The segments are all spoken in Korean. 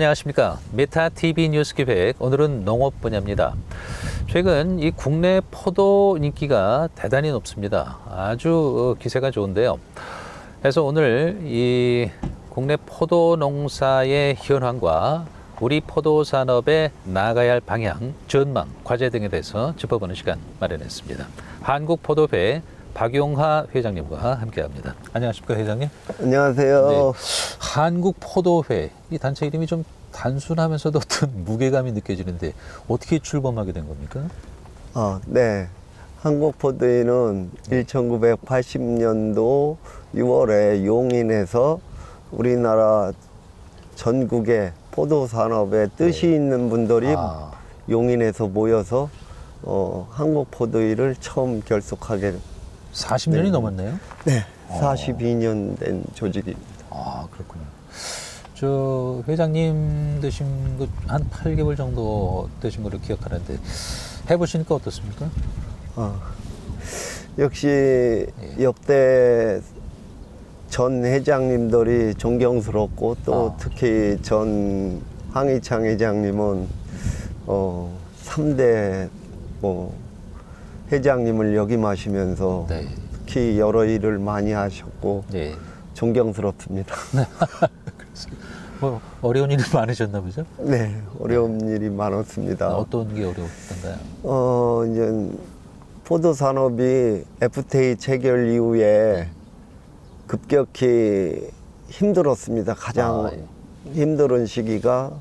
안녕하십니까. 메타TV 뉴스 기획, 오늘은 농업 분야입니다. 최근 이 국내 포도 인기가 대단히 높습니다. 아주 기세가 좋은데요. 그래서 오늘 이 국내 포도 농사의 현황과 우리 포도 산업에 나아가야 할 방향, 전망, 과제 등에 대해서 짚어보는 시간 마련했습니다. 한국포도회 박용하 회장님과 함께합니다. 안녕하십니까, 회장님? 안녕하세요. 네. 한국포도회, 이 단체 이름이 좀 단순하면서도 어떤 무게감이 느껴지는데 어떻게 출범하게 된 겁니까? 네. 한국포도회는 1980년도 6월에 용인에서 우리나라 전국의 포도 산업에 뜻이 있는 분들이 용인에서 모여서 한국포도회를 처음 결속하게 40년이 네. 넘었네요? 네. 42년 된 조직입니다. 아, 그렇군요. 저 회장님 되신 거 한 8개월 정도 되신 걸로 기억하는데 해보시니까 어떻습니까? 역시 역대 전 회장님들이 존경스럽고 또 특히 전 황희창 회장님은 3대 회장님을 역임하시면서 네. 특히 여러 일을 많이 하셨고 네. 존경스럽습니다. 뭐 어려운 일이 많으셨나 보죠? 네, 어려운 일이 많았습니다. 어떤 게 어려웠던가요? 이제 포도 산업이 FTA 체결 이후에 급격히 힘들었습니다. 가장 힘든 시기가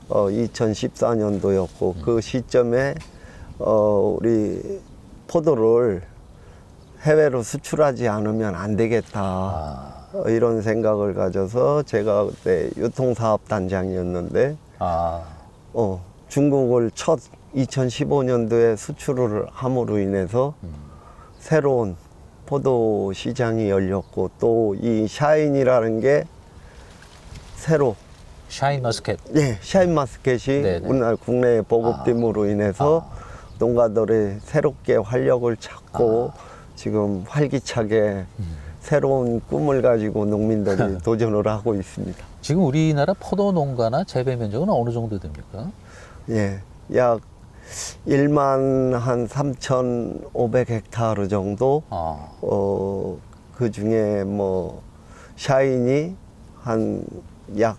2014년도였고 그 시점에 우리 포도를 해외로 수출하지 않으면 안 되겠다. 이런 생각을 가져서 제가 그때 유통사업단장이었는데 중국을 첫 2015년도에 수출을 함으로 인해서 새로운 포도 시장이 열렸고 또 이 샤인이라는 게 새로 샤인머스켓. 네, 샤인머스켓이 네네. 우리나라 국내에 보급됨으로 인해서 농가들이 새롭게 활력을 찾고 지금 활기차게 새로운 꿈을 가지고 농민들이 도전을 하고 있습니다. 지금 우리나라 포도 농가나 재배 면적은 어느 정도 됩니까? 예, 약 1만 한 3,500헥타르 정도. 그 중에 뭐 샤인이 한 약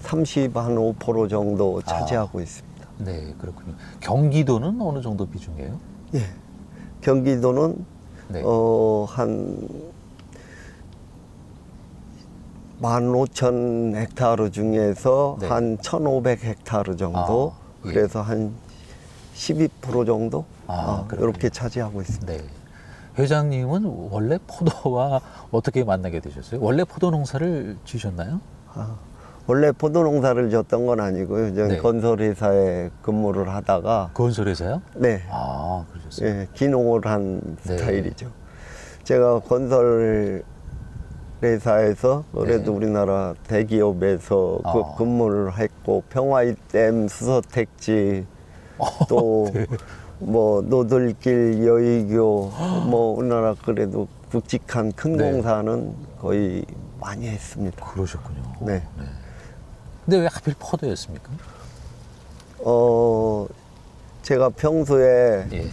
35% 정도 차지하고 있습니다. 네, 그렇군요. 경기도는 어느 정도 비중이에요? 예, 경기도는 네. 한 15,000헥타르 중에서 네. 한 1,500헥타르 정도. 예. 그래서 한 12% 정도 그렇군요. 이렇게 차지하고 있습니다. 네. 회장님은 원래 포도와 어떻게 만나게 되셨어요? 원래 포도 농사를 지셨나요? 원래 포도 농사를 졌던 건 아니고요. 저는 네. 건설회사에 근무를 하다가 건설회사요? 네, 그러셨어요. 예, 기농을 한 네. 스타일이죠. 제가 건설회사에서 그래도 우리나라 대기업에서 근무를 했고 평화이댐 수서택지 또 뭐 노들길 여의교 뭐 우리나라 그래도 굵직한 큰 공사는 거의 많이 했습니다. 그러셨군요. 네. 근데 왜 하필 포도였습니까? 제가 평소에 예.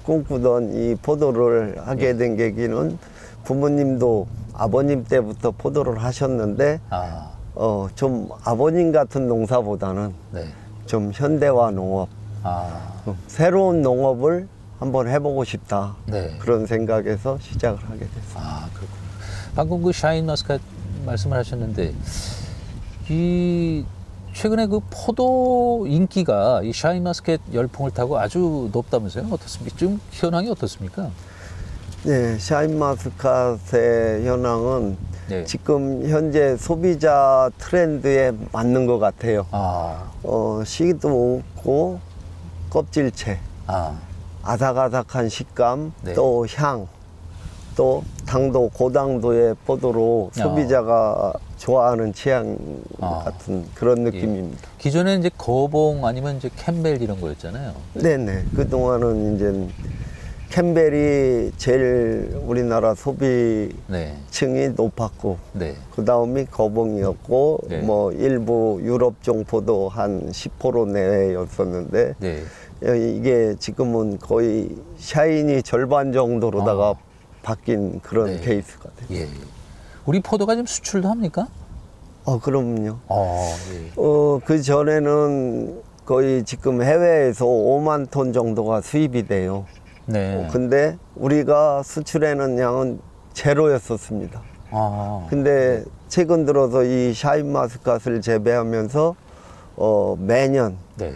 꿈꾸던 이 포도를 하게 된 계기는 부모님도 아버님 때부터 포도를 하셨는데 좀 아버님 같은 농사보다는 네. 좀 현대화 농업, 새로운 농업을 한번 해보고 싶다. 네. 그런 생각에서 시작을 하게 됐습니다. 그렇군요. 방금 그 샤인머스켓 말씀을 하셨는데 이 최근에 그 포도 인기가 이 샤인머스켓 열풍을 타고 아주 높다면서요? 어떻습니까? 지금 현황이 어떻습니까? 네, 샤인머스켓의 현황은 네. 지금 현재 소비자 트렌드에 맞는 것 같아요. 씨도 없고 껍질채, 아삭아삭한 식감, 네. 또 향, 또 당도 고당도의 포도로 소비자가 좋아하는 취향 같은 그런 느낌입니다. 기존에 이제 거봉 아니면 이제 캠벨 이런 거였잖아요. 네네. 그동안은 이제 캠벨이 제일 우리나라 소비층이 네. 높았고, 네. 그 다음이 거봉이었고, 네. 뭐 일부 유럽 종포도 한 10% 내외였었는데, 네. 이게 지금은 거의 샤인이 절반 정도로다가 바뀐 그런 네. 케이스 같아요. 예. 우리 포도가 지금 수출도 합니까? 그럼요. 예. 그 전에는 거의 지금 해외에서 5만 톤 정도가 수입이 돼요. 네. 근데 우리가 수출하는 양은 제로였었습니다. 근데 최근 들어서 이 샤인마스카스를 재배하면서 매년 네.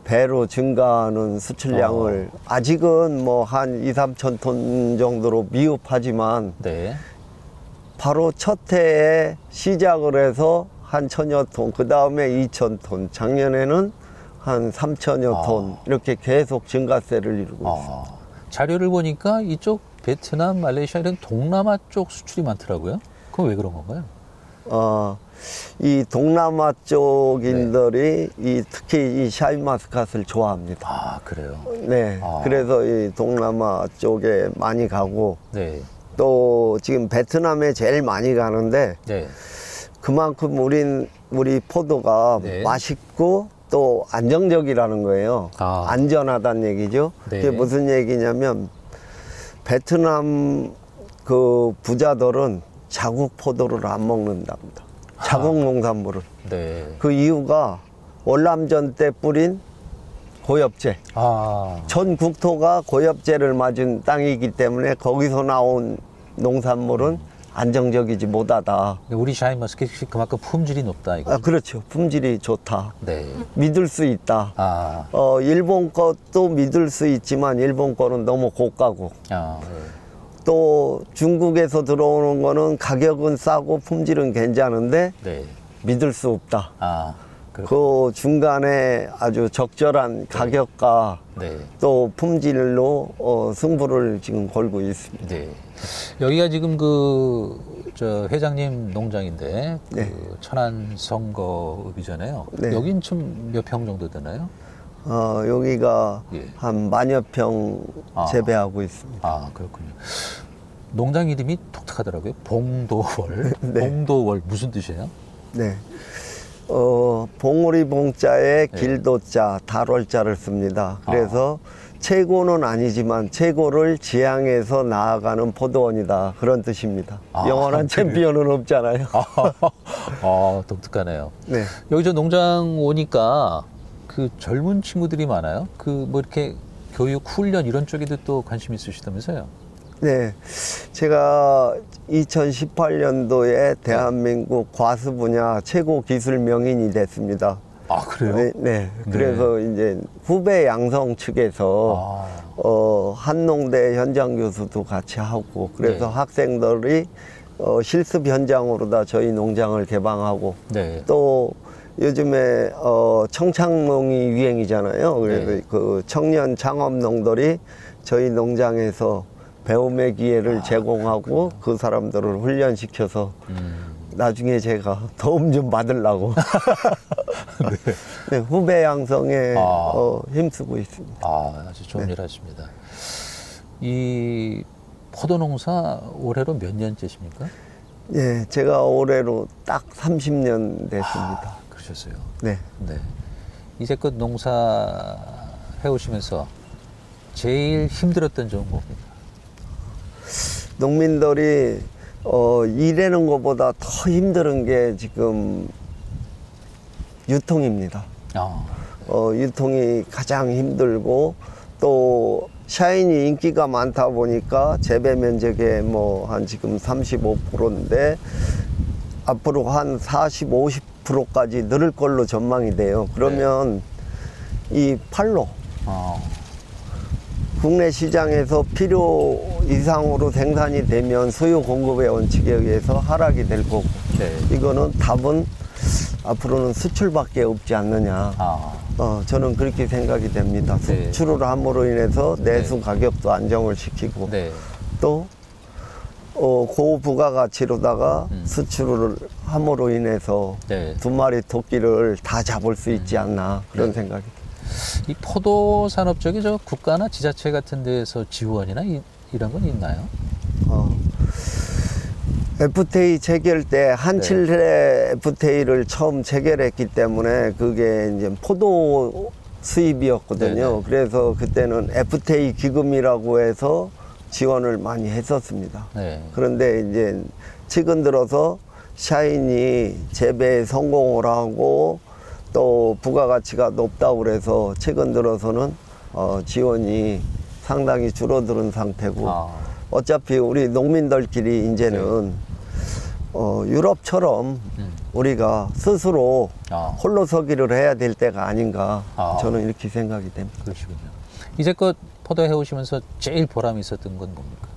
배로 증가하는 수출량을 아직은 뭐 한 2, 3천 톤 정도로 미흡하지만 네. 바로 첫 해에 시작을 해서 한 1,000여 톤, 그 다음에 2,000톤, 작년에는 한 3,000여 톤 이렇게 계속 증가세를 이루고 있습니다. 자료를 보니까 이쪽 베트남, 말레이시아 이런 동남아 쪽 수출이 많더라고요. 그건 왜 그런 건가요? 이 동남아 쪽인들이 특히 이 샤인마스카스를 좋아합니다. 그래요? 네, 그래서 이 동남아 쪽에 많이 가고 네. 또 지금 베트남에 제일 많이 가는데 네. 그만큼 우리 포도가 네. 맛있고 또 안정적이라는 거예요. 아. 안전하다는 얘기죠. 네. 그게 무슨 얘기냐면 베트남 그 부자들은 자국 포도를 안 먹는답니다. 자국 농산물을. 네. 그 이유가 월남전 때 뿌린 고엽제. 전 국토가 고엽제를 맞은 땅이기 때문에 거기서 나온 농산물은 안정적이지 못하다. 우리 샤인머스켓이 그만큼 품질이 높다 이거. 그렇죠. 품질이 좋다. 네. 믿을 수 있다. 일본 것도 믿을 수 있지만 일본 거는 너무 고가고 네. 또 중국에서 들어오는 거는 가격은 싸고 품질은 괜찮은데 네. 믿을 수 없다. 그렇군요. 그 중간에 아주 적절한 가격과 네. 또 품질로 승부를 지금 걸고 있습니다. 네. 여기가 지금 저 회장님 농장인데 네. 천안 선거읍이잖아요. 네. 여긴 좀 몇 평 정도 되나요? 여기가 예. 한 10,000여 평 재배하고 있습니다. 그렇군요. 농장 이름이 독특하더라고요. 봉도월. 네. 봉도월 무슨 뜻이에요? 네. 봉우리 봉자에 네. 길도자, 달월자를 씁니다. 그래서 최고는 아니지만 최고를 지향해서 나아가는 포도원이다. 그런 뜻입니다. 영원한 챔피언은 없잖아요. 독특하네요. 네. 여기 저 농장 오니까 그 젊은 친구들이 많아요. 뭐 이렇게 교육, 훈련 이런 쪽에도 또 관심 있으시다면서요? 네. 제가 2018년도에 대한민국 과수 분야 최고 기술 명인이 됐습니다. 그래요? 네, 네. 그래서 이제 후배 양성 측에서 한농대 현장 교수도 같이 하고 그래서 네. 학생들이 실습 현장으로다 저희 농장을 개방하고 네. 또 요즘에 청창농이 유행이잖아요. 그래서 네. 그 청년 창업농들이 저희 농장에서 배움의 기회를 제공하고 그 사람들을 훈련시켜서 나중에 제가 도움 좀 받으려고 네, 후배 양성에 힘쓰고 있습니다. 아주 좋은 일 하십니다. 이 포도 농사 올해로 몇 년째십니까? 네, 제가 올해로 딱 30년 됐습니다. 그러셨어요. 네. 네. 이제껏 농사 해오시면서 제일 힘들었던 점은 뭡니까? 농민들이 일하는 것보다 더 힘든 게 지금 유통입니다. 유통이 가장 힘들고 또 샤인이 인기가 많다 보니까 재배 면적의 뭐 한 지금 35%인데 앞으로 한 40, 50%까지 늘을 걸로 전망이 돼요. 그러면 이 팔로 국내 시장에서 필요 이상으로 생산이 되면 수요 공급의 원칙에 의해서 하락이 될 거고 이거는 답은 앞으로는 수출밖에 없지 않느냐. 저는 그렇게 생각이 됩니다. 수출을 함으로 인해서 내수 가격도 안정을 시키고 또 고부가가치로다가 수출을 함으로 인해서 두 마리 토끼를 다 잡을 수 있지 않나 그런 생각이 듭니다. 이 포도 산업 쪽에 저 국가나 지자체 같은 데에서 지원이나 이런 건 있나요? FTA 체결 때 한칠레 FTA를 처음 체결했기 때문에 그게 이제 포도 수입이었거든요. 네네. 그래서 그때는 FTA 기금이라고 해서 지원을 많이 했었습니다. 네. 그런데 이제 최근 들어서 샤인이 재배에 성공을 하고 또 부가가치가 높다고 그래서 최근 들어서는 지원이 상당히 줄어드는 상태고 어차피 우리 농민들끼리 이제는 유럽처럼 우리가 스스로 홀로서기를 해야 될 때가 아닌가 저는 이렇게 생각이 됩니다. 그러시군요. 이제껏 포도 해오시면서 제일 보람이 있었던 건 뭡니까?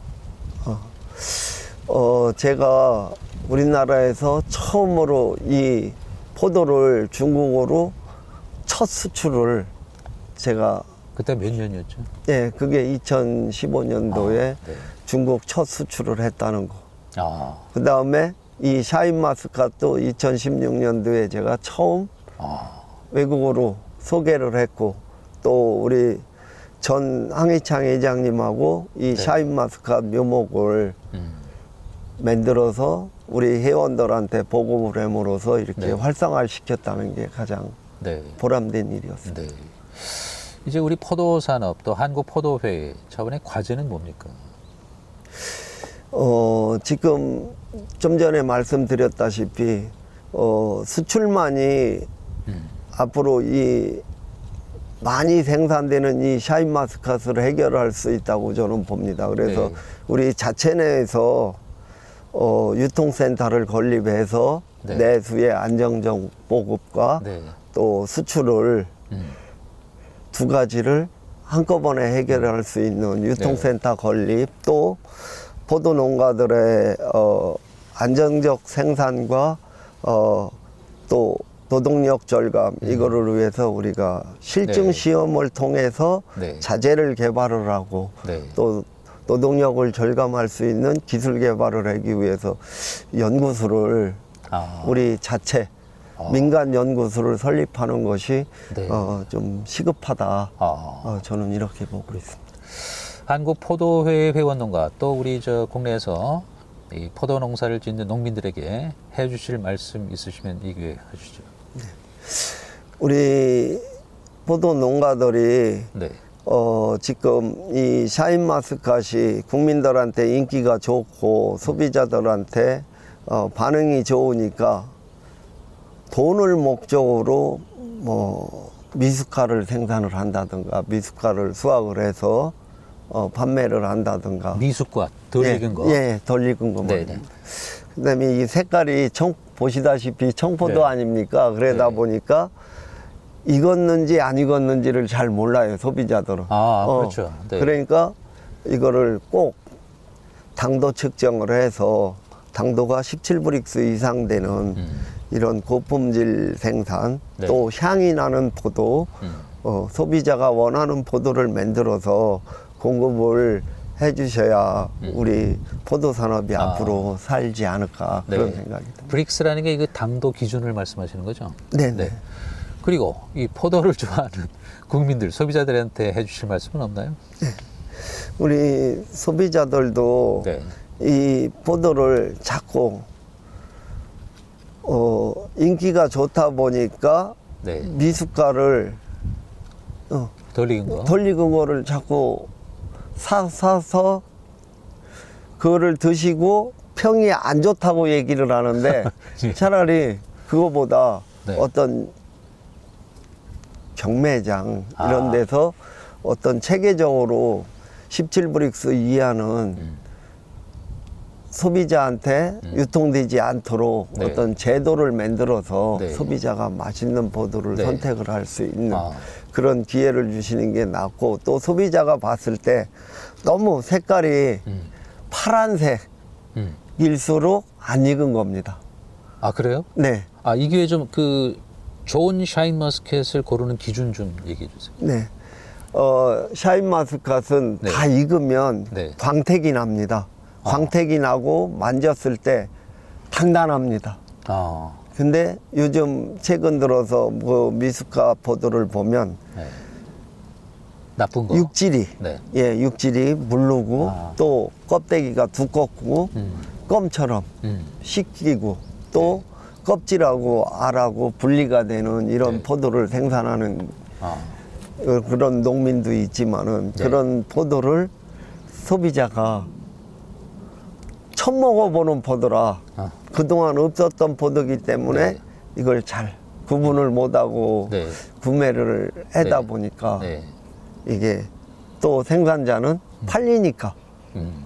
제가 우리나라에서 처음으로 이 포도를 중국으로 첫 수출을 제가 그때 몇 년이었죠? 예, 그게 2015년도에 네. 중국 첫 수출을 했다는 거. 아, 그 다음에 이 샤인마스카도 2016년도에 제가 처음 외국어로 소개를 했고 또 우리 전 항해창 회장님하고 이 샤인마스카 묘목을 만들어서 우리 회원들한테 보급을 함으로써 이렇게 활성화를 시켰다는 게 가장 보람된 일이었습니다. 네. 이제 우리 포도 산업 또 한국 포도회 차원의 과제는 뭡니까? 지금 좀 전에 말씀드렸다시피 수출만이 앞으로 이 많이 생산되는 이 샤인마스카스를 해결할 수 있다고 저는 봅니다. 그래서 우리 자체 내에서 유통센터를 건립해서 내수의 안정적 보급과 또 수출을 두 가지를 한꺼번에 해결할 수 있는 유통센터 건립 또 포도 농가들의 안정적 생산과 또 노동력 절감 이거를 위해서 우리가 실증 시험을 통해서 자재를 개발을 하고 또 노동력을 절감할 수 있는 기술 개발을 하기 위해서 연구소를 우리 자체 민간 연구소를 설립하는 것이 좀 시급하다. 저는 이렇게 보고 있습니다. 한국 포도회 회원 농가 또 우리 저 국내에서 이 포도 농사를 짓는 농민들에게 해주실 말씀 있으시면 이 기회에 해주시죠. 우리 포도 농가들이 지금 이 샤인마스카시 국민들한테 인기가 좋고 소비자들한테 반응이 좋으니까 돈을 목적으로 뭐 미숫가루를 생산을 한다든가 미숫가루를 수확을 해서 판매를 한다든가 미숫과 덜 익은 거. 예, 덜 익은 거 말입니다. 그다음에 이 색깔이 보시다시피 청포도 아닙니까? 그러다 보니까 익었는지 안 익었는지를 잘 몰라요, 소비자들은. 그렇죠. 그러니까 이거를 꼭 당도 측정을 해서 당도가 17브릭스 이상 되는 이런 고품질 생산 또 향이 나는 포도 소비자가 원하는 포도를 만들어서 공급을 해주셔야 우리 포도 산업이 앞으로 살지 않을까 그런 생각이 듭니다. 브릭스라는 게 이거 당도 기준을 말씀하시는 거죠? 네네. 그리고 이 포도를 좋아하는 국민들, 소비자들한테 해주실 말씀은 없나요? 네. 우리 소비자들도 이 포도를 자꾸 인기가 좋다 보니까 미숫가루를 덜 익은 거? 덜 익은 거를 자꾸 사서 그거를 드시고 평이 안 좋다고 얘기를 하는데 차라리 그거보다 어떤 경매장 이런 데서 어떤 체계적으로 17브릭스 이하는 소비자한테 유통되지 않도록 어떤 제도를 만들어서 소비자가 맛있는 포도를 선택을 할 수 있는 그런 기회를 주시는 게 낫고 또 소비자가 봤을 때 너무 색깔이 파란색일수록 안 익은 겁니다. 아, 그래요? 네. 이 기회에 좀 좋은 샤인머스켓을 고르는 기준 좀 얘기해 주세요. 네. 샤인마스카스는 다 익으면 광택이 납니다. 광택이 나고 만졌을 때 단단합니다. 근데 요즘 최근 들어서 뭐 미숫가 포도를 보면 네. 나쁜 거. 육질이 네. 예, 육질이 물르고 또 껍데기가 두껍고 껌처럼 씻기고 또 껍질하고 알하고 분리가 되는 이런 네. 포도를 생산하는 아, 그런 농민도 있지만은 네. 그런 포도를 소비자가 처음 먹어보는 포도라 아. 그동안 없었던 포도기 때문에 네. 이걸 잘 구분을 못하고 네. 구매를 하다 네. 보니까 네. 이게 또 생산자는 팔리니까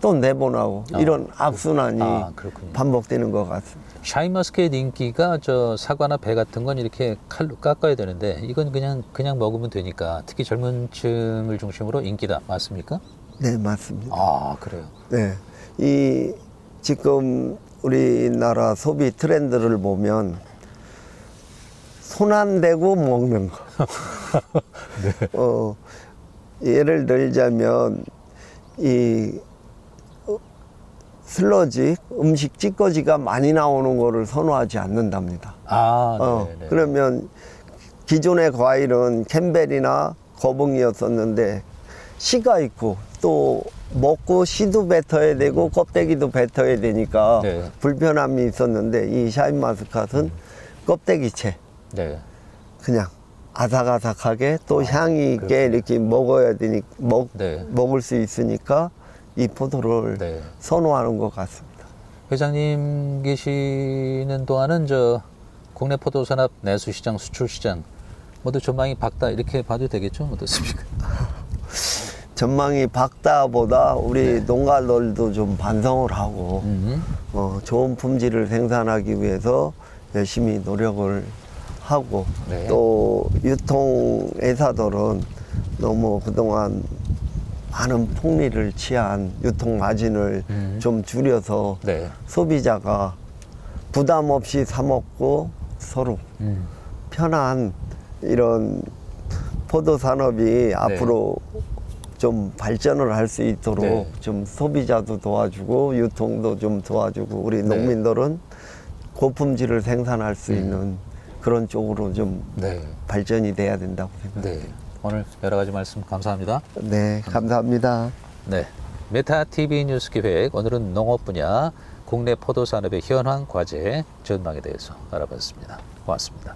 또 내보내고 이런 악순환이 그렇군요. 반복되는 것 같습니다. 샤인머스켓 인기가 저 사과나 배 같은 건 이렇게 칼로 깎아야 되는데 이건 그냥 먹으면 되니까 특히 젊은 층을 중심으로 인기다. 맞습니까? 네, 맞습니다. 아, 그래요. 네. 이 지금 우리나라 소비 트렌드를 보면 손 안 대고 먹는 거. 예를 들자면 이 슬러지 음식 찌꺼기가 많이 나오는 거를 선호하지 않는답니다. 네. 그러면 기존의 과일은 캠벨이나 거봉이었었는데 씨가 있고 또 먹고 씨도 뱉어야 되고 껍데기도 뱉어야 되니까 네. 불편함이 있었는데 이 샤인마스카트는 껍데기채 네. 그냥 아삭아삭하게 또 향이 있게 이렇게 먹어야 되니 네. 먹을 수 있으니까 이 포도를 네. 선호하는 것 같습니다. 회장님 계시는 동안은 저 국내 포도 산업 내수 시장, 수출 시장 모두 전망이 밝다 이렇게 봐도 되겠죠? 어떻습니까? 전망이 밝다보다 우리 농가들도 좀 반성을 하고 좋은 품질을 생산하기 위해서 열심히 노력을 하고 네. 또 유통회사들은 너무 그동안 많은 폭리를 취한 유통 마진을 좀 줄여서 네. 소비자가 부담 없이 사 먹고 서로 편한 이런 포도 산업이 앞으로 좀 발전을 할 수 있도록 네. 좀 소비자도 도와주고 유통도 좀 도와주고 우리 농민들은 고품질을 생산할 수 있는 그런 쪽으로 좀 네. 발전이 돼야 된다고 생각합니다. 네. 오늘 여러 가지 말씀 감사합니다. 네, 감사합니다. 네. 메타 TV 뉴스 기획 오늘은 농업 분야 국내 포도 산업의 현황 과제 전망에 대해서 알아봤습니다. 고맙습니다.